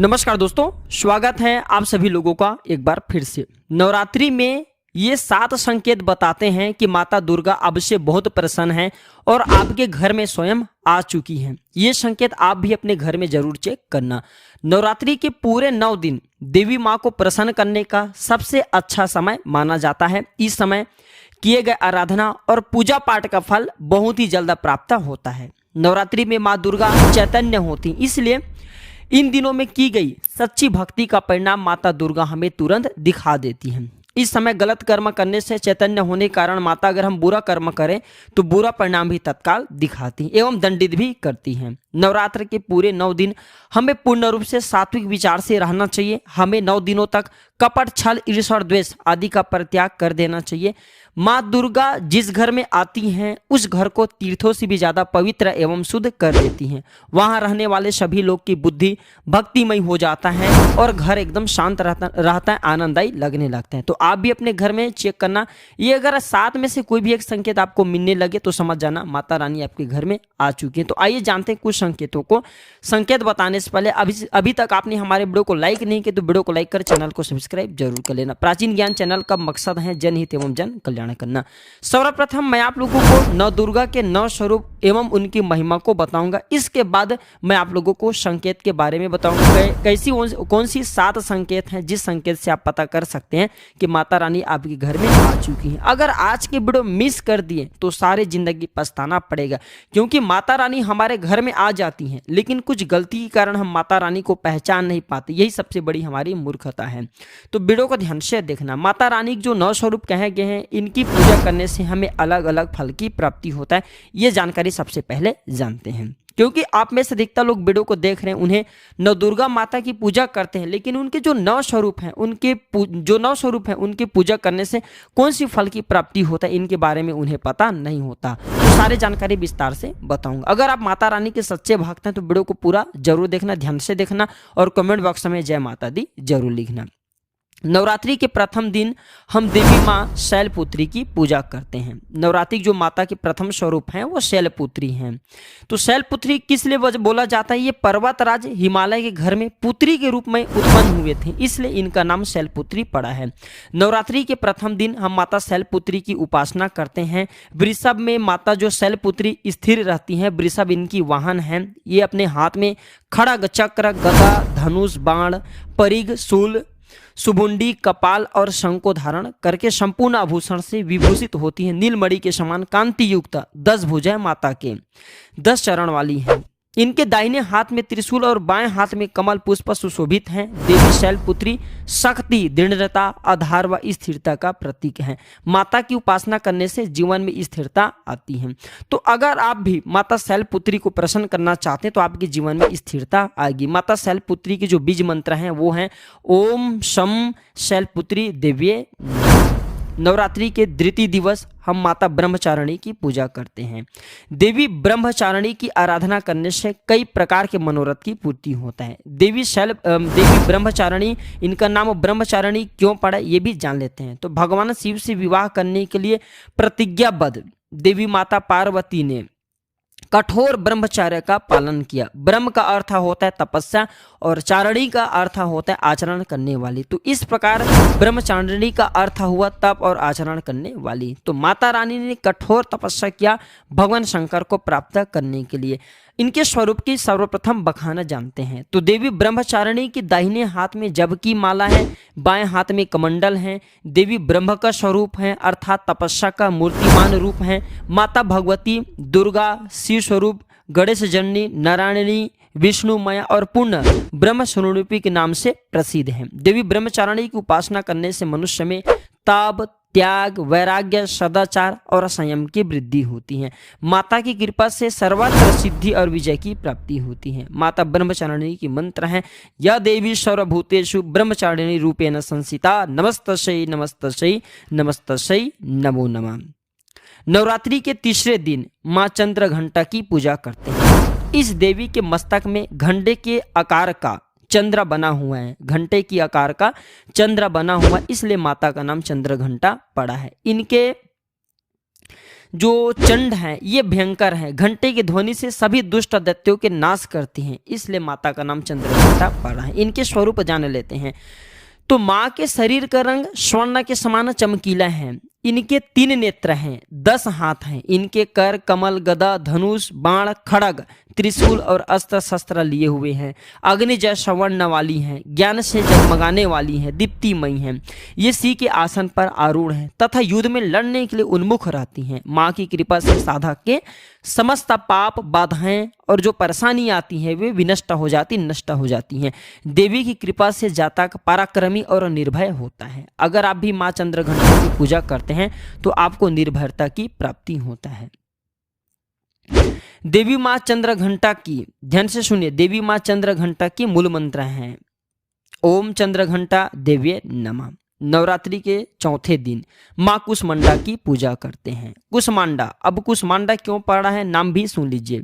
नमस्कार दोस्तों, स्वागत है आप सभी लोगों का एक बार फिर से। नवरात्रि में ये 7 संकेत बताते हैं कि माता दुर्गा अब से बहुत प्रसन्न हैं और आपके घर में स्वयं आ चुकी हैं। ये संकेत आप भी अपने घर में जरूर चेक करना। नवरात्रि के पूरे 9 दिन देवी माँ को प्रसन्न करने का सबसे अच्छा समय माना जाता है। इस समय किए गए आराधना और पूजा पाठ का फल बहुत ही जल्द प्राप्त होता है। नवरात्रि में माँ दुर्गा चैतन्य होती, इसलिए इन दिनों में की गई सच्ची भक्ति का परिणाम माता दुर्गा हमें तुरंत दिखा देती हैं। इस समय गलत कर्म करने से चैतन्य होने के कारण माता अगर हम बुरा कर्म करें तो बुरा परिणाम भी तत्काल दिखाती एवं दंडित भी करती हैं। नवरात्र के पूरे 9 दिन हमें पूर्ण रूप से सात्विक विचार से रहना चाहिए। हमें 9 दिनों तक कपट, छल, ईर्ष्या और द्वेष आदि का परित्याग कर देना चाहिए। माँ दुर्गा जिस घर में आती हैं उस घर को तीर्थों से भी ज्यादा पवित्र एवं शुद्ध कर देती हैं। वहां रहने वाले सभी लोग की बुद्धि भक्तिमय हो जाता है और घर एकदम शांत रहता है, आनंददायी लगने लगता है। तो आप भी अपने घर में चेक करना। ये अगर 7 में से कोई भी एक संकेत आपको मिलने लगे तो समझ जाना माता रानी आपके घर में आ चुकी है। तो आइए जानते हैं कुछ संकेतों को। संकेत बताने से पहले अभी तक आपने हमारे वीडियो को लाइक नहीं किया तो वीडियो को लाइक कर चैनल को सब्सक्राइब जरूर कर लेना। प्राचीन ज्ञान चैनल का मकसद है जनहित एवं जन कल्याण करना। सर्वप्रथम मैं आप लोगों को नव दुर्गा के 9 स्वरूप एवं उनकी महिमा को बताऊंगा। इसके बाद मैं आप लोगों को संकेत के बारे में बताऊंगा। कैसी कौन सी 7 संकेत हैं जिस संकेत से आप पता कर सकते हैं कि माता रानी आपके घर में आ चुकी हैं। अगर आज के वीडियो मिस कर दिए तो सारी जिंदगी पछताना पड़ेगा, क्योंकि माता रानी हमारे घर में आ जाती हैं लेकिन कुछ गलती के कारण हम माता रानी को पहचान नहीं पाते। यही सबसे बड़ी हमारी मूर्खता है। तो वीडियो को ध्यान से देखना। माता रानी के जो 9 स्वरूप कहे गए हैं इनकी पूजा करने से हमें अलग अलग फल की प्राप्ति होता है। ये जानकारी सबसे पहले जानते हैं, क्योंकि आप में से अधिकतर लोग वीडियो को देख रहे हैं, उन्हें नव दुर्गा माता की पूजा करते हैं, लेकिन उनके जो 9 स्वरूप हैं उनकी पूजा करने से कौन सी फल की प्राप्ति होता है इनके बारे में उन्हें पता नहीं होता। तो सारी जानकारी विस्तार से बताऊंगा। अगर आप माता रानी के सच्चे भक्त हैं तो वीडियो को पूरा जरूर देखना, ध्यान से देखना और कमेंट बॉक्स में जय माता दी जरूर लिखना। नवरात्रि के प्रथम दिन हम देवी माँ शैलपुत्री की पूजा करते हैं। नवरात्रि जो माता के प्रथम स्वरूप हैं वो शैलपुत्री हैं। तो शैलपुत्री किस लिए बोला जाता है? ये पर्वतराज हिमालय के घर में पुत्री के रूप में उत्पन्न हुए थे, इसलिए इनका नाम शैलपुत्री पड़ा है। नवरात्रि के प्रथम दिन हम माता शैलपुत्री की उपासना करते हैं। वृषभ में माता जो शैलपुत्री स्थिर रहती हैं, वृषभ इनकी वाहन है। ये अपने हाथ में खड़ग, चक्र, गदा, धनुष, बाण, परिघ, शूल, सुबुंडी, कपाल और शंख को धारण करके संपूर्ण आभूषण से विभूषित होती है। नीलमणि के समान कांति युक्त 10 भुजाएं माता के 10 चरण वाली हैं। इनके दाहिने हाथ में त्रिशूल और बाएं हाथ में कमल पुष्प सुशोभित हैं। देवी शैलपुत्री शक्ति, दृढ़ता, आधार व स्थिरता का प्रतीक है। माता की उपासना करने से जीवन में स्थिरता आती है। तो अगर आप भी माता शैलपुत्री को प्रसन्न करना चाहते हैं तो आपके जीवन में स्थिरता आएगी। माता शैलपुत्री के जो बीज मंत्र हैं वो हैं ओम शम शैलपुत्री देव्ये। नवरात्रि के द्वितीय दिवस हम माता ब्रह्मचारिणी की पूजा करते हैं। देवी ब्रह्मचारिणी की आराधना करने से कई प्रकार के मनोरथ की पूर्ति होता है। देवी ब्रह्मचारिणी, इनका नाम ब्रह्मचारिणी क्यों पड़ा ये भी जान लेते हैं। तो भगवान शिव से विवाह करने के लिए प्रतिज्ञाबद्ध देवी माता पार्वती ने कठोर ब्रह्मचर्य का पालन किया। ब्रह्म का अर्थ होता है तपस्या और चारिणी का अर्थ होता है आचरण करने वाली। तो इस प्रकार ब्रह्मचारिणी का अर्थ हुआ तप और आचरण करने वाली। तो माता रानी ने कठोर तपस्या किया भगवान शंकर को प्राप्त करने के लिए। इनके स्वरूप की सर्वप्रथम बखान जानते हैं। तो देवी ब्रह्मचारिणी की दाहिने हाथ में जब की माला है, बाएं हाथ में कमंडल है। देवी ब्रह्म का स्वरूप है अर्थात तपस्या का मूर्तिमान रूप है। माता भगवती दुर्गा शिव स्वरूप, गणेश जननी, नारायणी, विष्णुमया और पूर्ण ब्रह्म स्वरूपी के नाम से प्रसिद्ध है। देवी ब्रह्मचारिणी की उपासना करने से मनुष्य में ताप, त्याग, वैराग्य, सदाचार और संयम की वृद्धि होती है। माता की कृपा से सर्वत्र सिद्धि और विजय की प्राप्ति होती है। माता ब्रह्मचारिणी की मंत्र है या देवी सर्वभूतेषु ब्रह्मचारिणी रूपेण संस्थिता नमस्तस्यै नमस्तस्यै नमस्तस्यै नमो नमः। नवरात्रि के तीसरे दिन माँ चंद्र घंटा की पूजा करते हैं। इस देवी के मस्तक में घंटे के आकार का चंद्र बना हुआ है। घंटे की आकार का चंद्र बना हुआ, इसलिए माता का नाम चंद्र घंटा पड़ा है। इनके जो चंड हैं ये भयंकर हैं, घंटे की ध्वनि से सभी दुष्ट दैत्यों के नाश करती हैं, इसलिए माता का नाम चंद्रघंटा पड़ा है। इनके स्वरूप जान लेते हैं। तो माँ के शरीर का रंग स्वर्ण के समान चमकीला है। इनके 3 नेत्र हैं, 10 हाथ हैं। इनके कर कमल, गदा, धनुष, बाण, खड़ग, त्रिशूल और अस्त्र शस्त्र लिए हुए हैं। अग्नि जैसा वर्ण वाली हैं, ज्ञान से जगमगाने वाली हैं, दीप्तिमयी हैं। ये सिंह के आसन पर आरूढ़ हैं तथा युद्ध में लड़ने के लिए उन्मुख रहती हैं। माँ की कृपा से साधक के समस्त पाप, बाधाएं और जो परेशानी आती है वे विनष्ट हो जाती, नष्ट हो जाती हैं। देवी की कृपा से जातक पराक्रमी और निर्भय होता है। अगर आप भी माँ चंद्रघंटा की पूजा करते हैं तो आपको निर्भयता की प्राप्ति होता है। देवी माँ चंद्रघंटा की, ध्यान से सुनिए, देवी माँ चंद्रघंटा की मूल मंत्र हैं ओम चंद्रघंटा देव्ये नमः। नवरात्रि के चौथे दिन माँ कुष्मांडा की पूजा करते हैं। कुष्मांडा, अब कुष्मांडा क्यों पड़ा है नाम भी सुन लीजिए।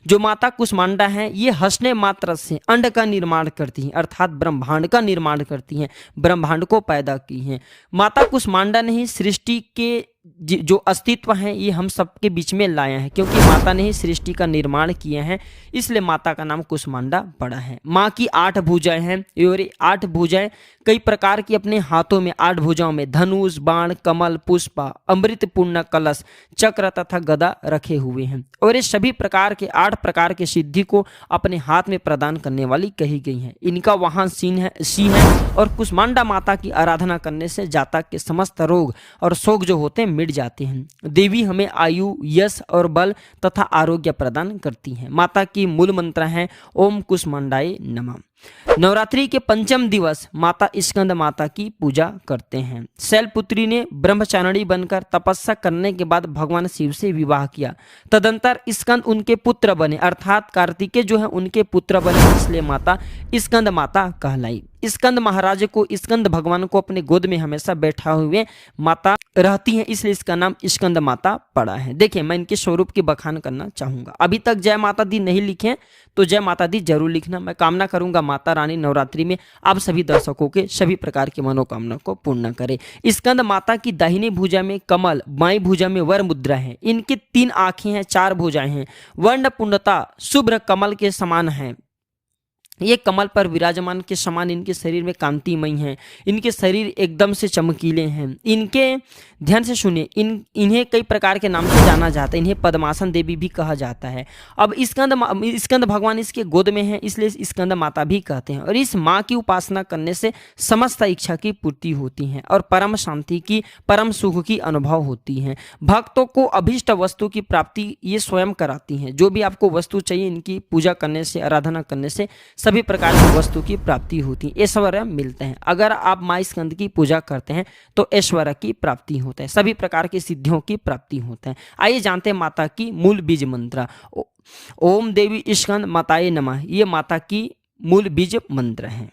जो माता कुष्मांडा है ये हंसने मात्र से अंड का निर्माण करती हैं, अर्थात ब्रह्मांड का निर्माण करती हैं, ब्रह्मांड को पैदा की हैं। माता कुष्मांडा ने ही सृष्टि के जो अस्तित्व है ये हम सबके बीच में लाया है, क्योंकि माता ने ही सृष्टि का निर्माण किया है, इसलिए माता का नाम कुष्मांडा पड़ा है। माँ की 8 भुजाएं हैं और 8 भुजाएं कई प्रकार की, अपने हाथों में 8 भुजाओं में धनुष, बाण, कमल, पुष्प, अमृत पूर्ण कलश, चक्र तथा गदा रखे हुए हैं और ये सभी प्रकार के 8 प्रकार के सिद्धि को अपने हाथ में प्रदान करने वाली कही गई हैं। इनका वाहन सिंह है और कुष्मांडा माता की आराधना करने से जातक के समस्त रोग और शोक जो होते हैं मिट जाते हैं। देवी हमें आयु, यश और बल तथा आरोग्य प्रदान करती हैं। माता की मूल मंत्र है ओम कुष्मांडाय नमः। नवरात्रि के 5वें दिवस माता स्कंद माता की पूजा करते हैं। शैलपुत्री ने ब्रह्मचारिणी बनकर तपस्या करने के बाद भगवान शिव से विवाह किया। तदंतर स्कंद उनके पुत्र बने, अर्थात कार्तिकेय जो है उनके पुत्र बने, इसलिए माता स्कंद माता कहलाई। स्कंद महाराज को, स्कंद भगवान को अपने गोद में हमेशा बैठा हुए माता रहती हैं, इसलिए इसका नाम स्कंद माता पड़ा है। देखिए, मैं इनके स्वरूप की बखान करना चाहूंगा। अभी तक जय माता दी नहीं लिखे तो जय माता दी जरूर लिखना। मैं कामना करूंगा माता रानी नवरात्रि में आप सभी दर्शकों के सभी प्रकार की मनोकामना को पूर्ण करे। स्कंद माता की दाहिनी भुजा में कमल, बाईं भुजा में वर मुद्रा है। इनकी 3 आंखें हैं, 4 भुजाएं हैं। वर्ण पूर्णता शुभ्र कमल के समान है। ये कमल पर विराजमान के समान इनके शरीर में कांतिमय हैं। इनके शरीर एकदम से चमकीले हैं। इनके, ध्यान से सुनिए, इन्हें कई प्रकार के नाम से जाना जाता है। इन्हें पद्मासन देवी भी कहा जाता है। अब स्कंद भगवान इसके गोद में है, इसलिए स्कंद माता भी कहते हैं। और इस माँ की उपासना करने से समस्त इच्छा की पूर्ति होती है और परम शांति की, परम सुख की अनुभव होती है। भक्तों को अभीष्ट वस्तु की प्राप्ति ये स्वयं कराती हैं। जो भी आपको वस्तु चाहिए इनकी पूजा करने से, आराधना करने से सभी प्रकार की वस्तु की प्राप्ति होती है, ऐश्वर्य मिलते हैं। अगर आप माँ स्कंद की पूजा करते हैं तो ऐश्वर्य की प्राप्ति होता है, सभी प्रकार की सिद्धियों की प्राप्ति होता है। आइए जानते हैं माता की मूल बीज मंत्र। ओम देवी स्कंद माताये नमः, ये माता की मूल बीज मंत्र है।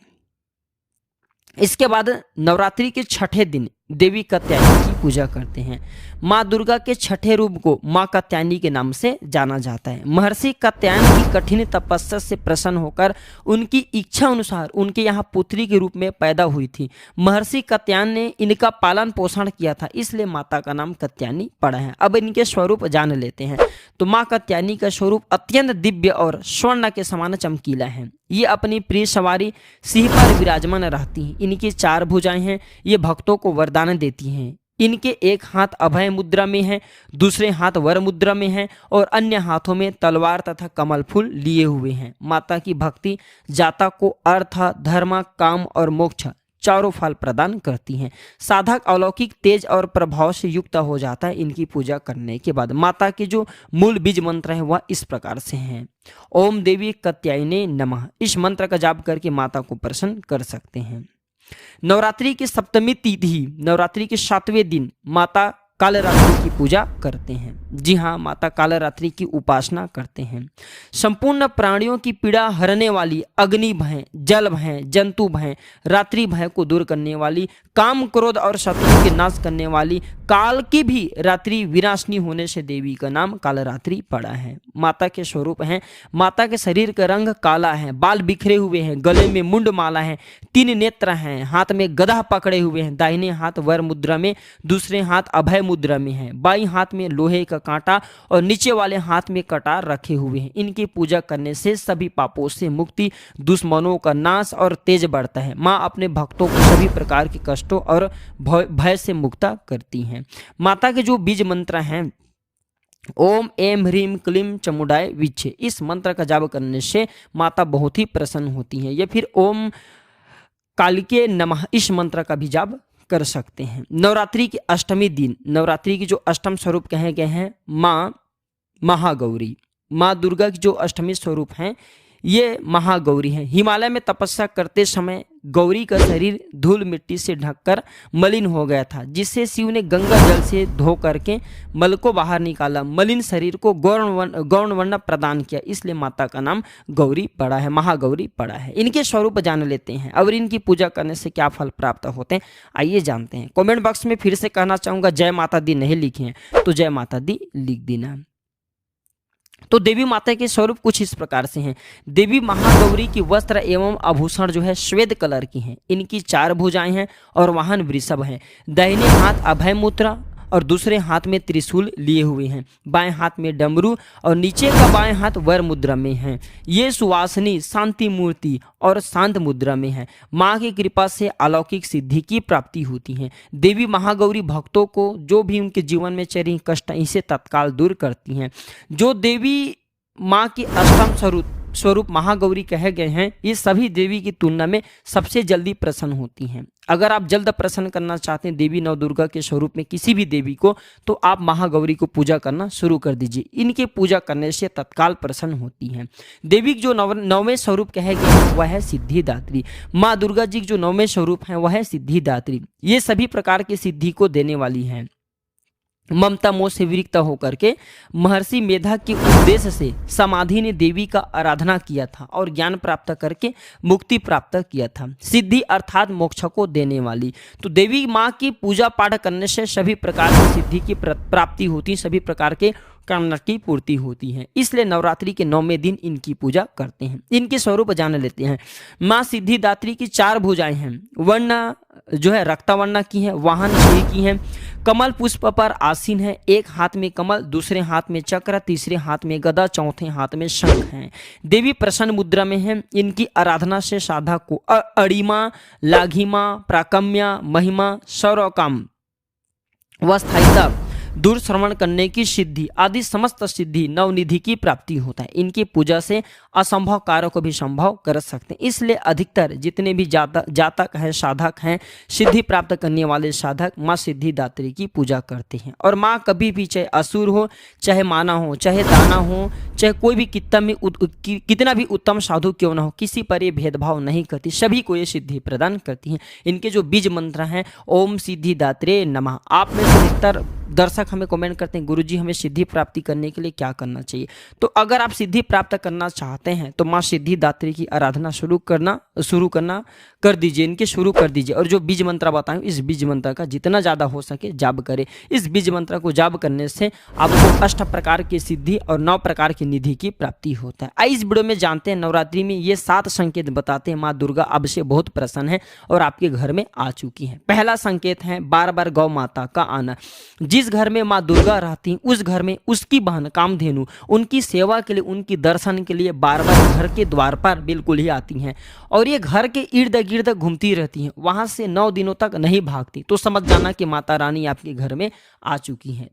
इसके बाद नवरात्रि के 6ठे दिन देवी कात्यायनी की पूजा करते हैं। माँ दुर्गा के 6ठे रूप को माँ कात्यायनी के नाम से जाना जाता है। महर्षि कात्यायन की कठिन तपस्या से प्रसन्न होकर उनकी इच्छा अनुसार उनके यहाँ पुत्री के रूप में पैदा हुई थी। महर्षि कात्यायन ने इनका पालन पोषण किया था, इसलिए माता का नाम कात्यायनी पड़ा है। अब इनके स्वरूप जान लेते हैं। तो माँ कात्यायनी का स्वरूप अत्यंत दिव्य और स्वर्ण के समान चमकीला है। ये अपनी प्रिय सवारी सिंह पर विराजमान रहती हैं। इनकी 4 भुजाएं हैं। ये भक्तों को वरदान देती हैं। इनके एक हाथ अभय मुद्रा में है, दूसरे हाथ वर मुद्रा में है और अन्य हाथों में तलवार तथा कमल फूल लिए हुए हैं। माता की भक्ति जातक को अर्थ, धर्म, काम और मोक्ष चारों फल प्रदान करती हैं। साधक अलौकिक तेज और प्रभाव से युक्त हो जाता है इनकी पूजा करने के बाद। माता के जो मूल बीज मंत्र है वह इस प्रकार से हैं। ओम देवी कात्यायनी नमः, इस मंत्र का जाप करके माता को प्रसन्न कर सकते हैं। नवरात्रि की सप्तमी तिथि, नवरात्रि के 7वें दिन माता कालरात्रि की पूजा करते हैं। जी हाँ, माता कालरात्रि की उपासना करते हैं। संपूर्ण प्राणियों की पीड़ा हरने वाली, अग्नि भय, जल भय, जंतु भय, रात्रि भय को दूर करने वाली, काम, क्रोध और शत्रु के नाश करने वाली, काल की भी रात्रि विनाशनी होने से देवी का नाम कालरात्रि पड़ा है। माता के स्वरूप हैं। माता के शरीर का रंग काला है, बाल बिखरे हुए हैं, गले में मुंड माला है, 3 नेत्र हैं, हाथ में गदा पकड़े हुए हैं, दाहिने हाथ वर मुद्रा में, दूसरे हाथ अभय मुद्रा में हैं। बाईं हाथ में लोहे का कांटा और नीचे वाले हाथ में कटार रखे हुए हैं। इनकी पूजा करने से सभी पापों से मुक्ति, दुश्मनों का नाश और तेज बढ़ता है। माँ अपने भक्तों को सभी प्रकार के कष्टों और भय से मुक्त करती हैं। माता के जो बीज मंत्र हैं, ओम एम ह्रीम क्लीम चमुंडाय विच्छे, इस मंत्र का जाप करने से माता बहुत ही प्रसन्न होती हैं। या फिर ओम कालिके नमः, इस मंत्र का भी जाप कर सकते हैं। नवरात्रि के अष्टमी दिन, नवरात्रि की जो अष्टम स्वरूप कहे गए हैं माँ महागौरी, माँ दुर्गा की जो अष्टमी स्वरूप हैं ये महागौरी हैं। हिमालय में तपस्या करते समय गौरी का शरीर धूल मिट्टी से ढककर मलिन हो गया था, जिससे शिव ने गंगा जल से धो करके मल को बाहर निकाला, मलिन शरीर को गौण वर्ण प्रदान किया, इसलिए माता का नाम गौरी पड़ा है, महागौरी पड़ा है। इनके स्वरूप जान लेते हैं और इनकी पूजा करने से क्या फल प्राप्त होते हैं, आइए जानते हैं। कमेंट बॉक्स में फिर से कहना चाहूँगा, जय माता दी नहीं लिखे हैं तो जय माता दी लिख देना। तो देवी माता के स्वरूप कुछ इस प्रकार से हैं। देवी महागौरी की वस्त्र एवं आभूषण जो है श्वेत कलर की हैं। इनकी 4 भुजाएं हैं और वाहन वृषभ है। दाहिने हाथ अभय मुद्रा और दूसरे हाथ में त्रिशूल लिए हुए हैं। बाएं हाथ में डमरू और नीचे का बाएं हाथ वर मुद्रा में है। ये सुवासिनी, शांति मूर्ति और शांत मुद्रा में है। माँ की कृपा से अलौकिक सिद्धि की प्राप्ति होती है। देवी महागौरी भक्तों को जो भी उनके जीवन में चल रही कष्ट इसे तत्काल दूर करती हैं। जो देवी माँ की अष्टम स्वरूप महागौरी कहे गए हैं, ये सभी देवी की तुलना में सबसे जल्दी प्रसन्न होती हैं। अगर आप जल्द प्रसन्न करना चाहते हैं देवी नव दुर्गा के स्वरूप में किसी भी देवी को, तो आप महागौरी को पूजा करना शुरू कर दीजिए। इनके पूजा करने से तत्काल प्रसन्न होती हैं। देवी जो नौवें स्वरूप कहे गए हैं वह है सिद्धिदात्री। माँ दुर्गा जी जो नौवें स्वरूप हैं वह है सिद्धिदात्री। ये सभी प्रकार की सिद्धि को देने वाली हैं। ममता मोह से विरक्त होकर के महर्षि मेधा के उद्देश्य से समाधि ने देवी का आराधना किया था और ज्ञान प्राप्त करके मुक्ति प्राप्त किया था। सिद्धि अर्थात मोक्ष को देने वाली। तो देवी माँ की पूजा पाठ करने से सभी प्रकार की सिद्धि की प्राप्ति होती, सभी प्रकार के कामना की पूर्ति होती है। इसलिए नवरात्रि के 9वें दिन इनकी पूजा करते हैं। इनके स्वरूप जान लेते हैं। माँ सिद्धिदात्री की 4 भुजाएं हैं। वर्ण जो है रक्तवर्ण की है, वाहन श्री की है, कमल पुष्प पर आसीन है। एक हाथ में कमल, दूसरे हाथ में चक्र, तीसरे हाथ में गदा, चौथे हाथ में शंख है। देवी प्रसन्न मुद्रा में है। इनकी आराधना से साधक को अड़िमा, लाघिमा, प्राकम्या, महिमा, सर्वकाम व स्थायिता, दूर श्रवण करने की सिद्धि आदि समस्त सिद्धि नवनिधि की प्राप्ति होता है। इनकी पूजा से असंभव कार्य को भी संभव कर सकते हैं। इसलिए अधिकतर जितने भी जातक हैं, साधक हैं, सिद्धि प्राप्त करने वाले साधक माँ सिद्धिदात्री की पूजा करते हैं। और माँ कभी भी चाहे असुर हो, चाहे माना हो, चाहे दाना हो, चाहे कोई भी कितना भी उत्तम साधु क्यों ना हो, किसी पर ये भेदभाव नहीं करती, सभी को ये सिद्धि प्रदान करती हैं। इनके जो बीज मंत्र हैं ओम सिद्धिदात्रे नमः। आप में से अधिकतर दर्शक हमें कमेंट करते हैं गुरुजी हमें सिद्धि प्राप्ति करने के लिए क्या करना चाहिए। तो अगर आप सिद्धि प्राप्त करना चाहते हैं तो माँ सिद्धिदात्री की आराधना शुरू करना कर दीजिए, इनके शुरू कर दीजिए। और जो बीज मंत्र बताएं इस बीज मंत्र का जितना ज़्यादा हो सके जाप करें। इस बीज मंत्र को जाप करने से आपको 8 प्रकार की सिद्धि और 9 प्रकार की निधि की प्राप्ति होता है। आइए इस वीडियो में जानते हैं नवरात्रि में ये 7 संकेत बताते हैं माँ दुर्गा अब से बहुत प्रसन्न है और आपके घर में आ चुकी है। पहला संकेत है बार बार गौ माता का आना। जिस घर में माँ दुर्गा रहती उस घर में उसकी बहन कामधेनु उनकी सेवा के लिए, उनकी दर्शन के लिए बार बार घर के द्वार पर बिल्कुल ही आती हैं और ये घर के इर्द गिर्द घूमती रहती हैं, वहां से 9 दिनों तक नहीं भागती। तो समझ जाना कि माता रानी आपके घर में आ चुकी हैं।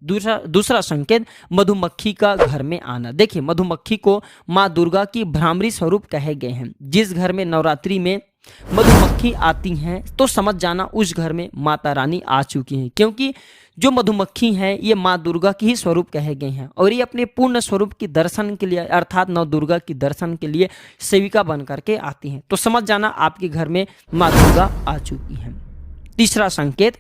दूसरा संकेत मधुमक्खी का घर में आना। देखिए मधुमक्खी को माँ दुर्गा की भ्रामरी स्वरूप कहे गए हैं। जिस घर में नवरात्रि में मधुमक्खी आती हैं तो समझ जाना उस घर में माता रानी आ चुकी हैं, क्योंकि जो मधुमक्खी हैं ये माँ दुर्गा की ही स्वरूप कहे गए हैं और ये अपने पूर्ण स्वरूप की दर्शन के लिए अर्थात नव दुर्गा की दर्शन के लिए सेविका बन करके आती हैं। तो समझ जाना आपके घर में माँ दुर्गा आ चुकी हैं। तीसरा संकेत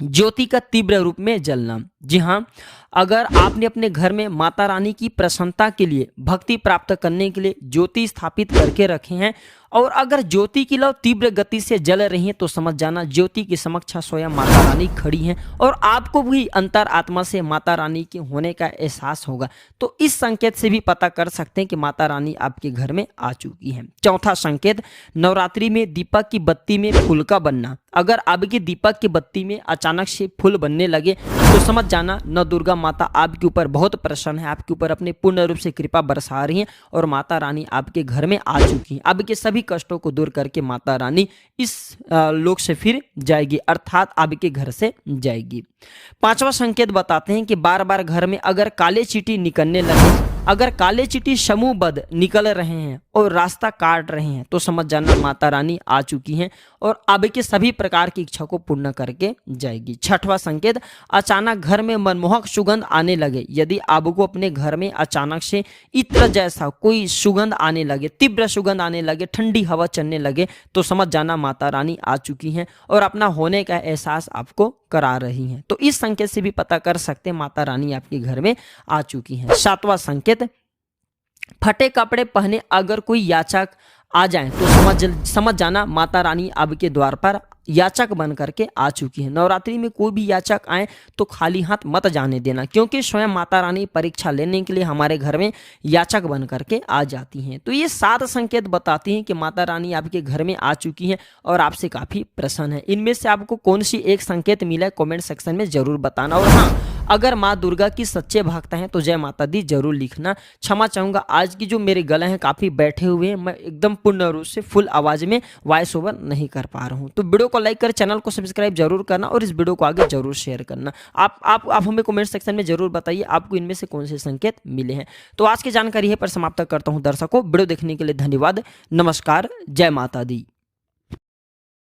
ज्योति का तीव्र रूप में जलना। जी हाँ, अगर आपने अपने घर में माता रानी की प्रसन्नता के लिए, भक्ति प्राप्त करने के लिए ज्योति स्थापित करके रखे हैं और अगर ज्योति की लौ तीव्र गति से जल रही है तो समझ जाना ज्योति के समक्ष स्वयं माता रानी खड़ी हैं और आपको भी अंतर आत्मा से माता रानी के होने का एहसास होगा। तो इस संकेत से भी पता कर सकते हैं कि माता रानी आपके घर में आ चुकी हैं। चौथा संकेत, नवरात्रि में दीपक की बत्ती में फूल का बनना। अगर आपके दीपक की बत्ती में अचानक से फूल बनने लगे तो समझ जाना नौ दुर्गा माता आपके ऊपर बहुत प्रसन्न है, आपके ऊपर अपने पूर्ण रूप से कृपा बरसा रही हैं और माता रानी आपके घर में आ चुकी हैं। आपके सभी कष्टों को दूर करके माता रानी इस लोक से फिर जाएगी, अर्थात आपके घर से जाएगी। पांचवा संकेत बताते हैं कि बार बार घर में अगर काले चींटी निकलने लगे, अगर काले चींटी समूहबद्ध निकल रहे हैं और रास्ता काट रहे हैं तो समझ जाना माता रानी आ चुकी हैं और आपके सभी प्रकार की इच्छा को पूर्ण करके जाएगी। छठवां संकेत, अचानक घर में मनमोहक सुगंध आने लगे। यदि आपको अपने घर में अचानक से इत्र जैसा कोई सुगंध आने लगे, तीव्र सुगंध आने लगे, ठंडी हवा चलने लगे तो समझ जाना माता रानी आ चुकी हैं और अपना होने का एहसास आपको करा रही हैं। तो इस संकेत से भी पता कर सकते हैं माता रानी आपके घर में आ चुकी हैं। सातवां संकेत, फटे कपड़े पहने अगर कोई याचक आ जाए तो समझ जाना माता रानी आपके द्वार पर याचक बन करके आ चुकी है। नवरात्रि में कोई भी याचक आए तो खाली हाथ मत जाने देना, क्योंकि स्वयं माता रानी परीक्षा लेने के लिए हमारे घर में याचक बन करके आ जाती हैं। तो ये 7 संकेत बताती हैं कि माता रानी आपके घर में आ चुकी हैं और आपसे काफ़ी प्रसन्न है। इनमें से आपको कौन सी एक संकेत मिला है कॉमेंट सेक्शन में जरूर बताना। और हाँ, अगर माँ दुर्गा की सच्चे भक्त हैं तो जय माता दी जरूर लिखना। क्षमा चाहूँगा, आज की जो मेरे गले हैं काफ़ी बैठे हुए हैं, मैं एकदम पूर्ण रूप से फुल आवाज़ में वॉइस ओवर नहीं कर पा रहा हूँ। तो वीडियो को लाइक कर, चैनल को सब्सक्राइब जरूर करना और इस वीडियो को आगे जरूर शेयर करना। आप हमें कमेंट सेक्शन में जरूर बताइए आपको इनमें से कौन से संकेत मिले हैं। तो आज की जानकारी है पर समाप्त करता हूँ दर्शकों। वीडियो देखने के लिए धन्यवाद। नमस्कार, जय माता दी।